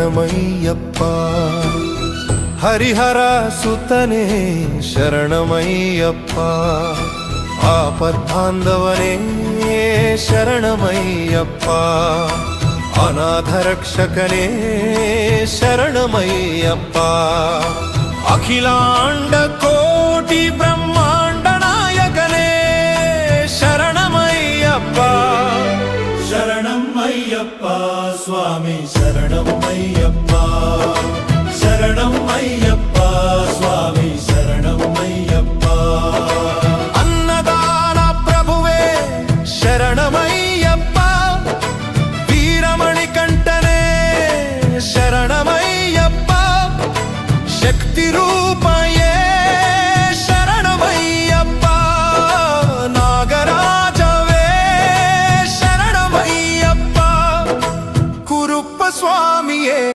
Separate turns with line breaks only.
ಶರಣಮಯ್ಯಪ್ಪ. ಹರಿಹರ ಸುತನೇ ಶರಣಮಯ್ಯಪ್ಪ. ಆಪದ್ಬಾಂಧವನೇ ಶರಣಮಯ್ಯಪ್ಪ. ಅನಾಥ ರಕ್ಷಕನೇ ಶರಣಮಯ್ಯಪ್ಪ. ಅಖಿಲಾಂಡ ಕೋಟಿ ಬ್ರಹ್ಮಾಂಡ ನಾಯಕನೇ ಶರಣಮಯ್ಯಪ್ಪ.
ಶರಣಮಯ್ಯಪ್ಪ ಸ್ವಾಮಿ ಶರಣಮಯ್ಯಪ್ಪ. ಶರಣಮಯ್ಯಪ್ಪ ಸ್ವಾಮಿ ಶರಣಮಯ್ಯಪ್ಪ.
ಅನ್ನದಾನ ಪ್ರಭುವೇ ಶರಣಮಯ್ಯಪ್ಪ. ವೀರಮಣಿಕಂಠನೇ ಶರಣಮಯ್ಯಪ್ಪ. ಶಕ್ತಿ ರೂಪ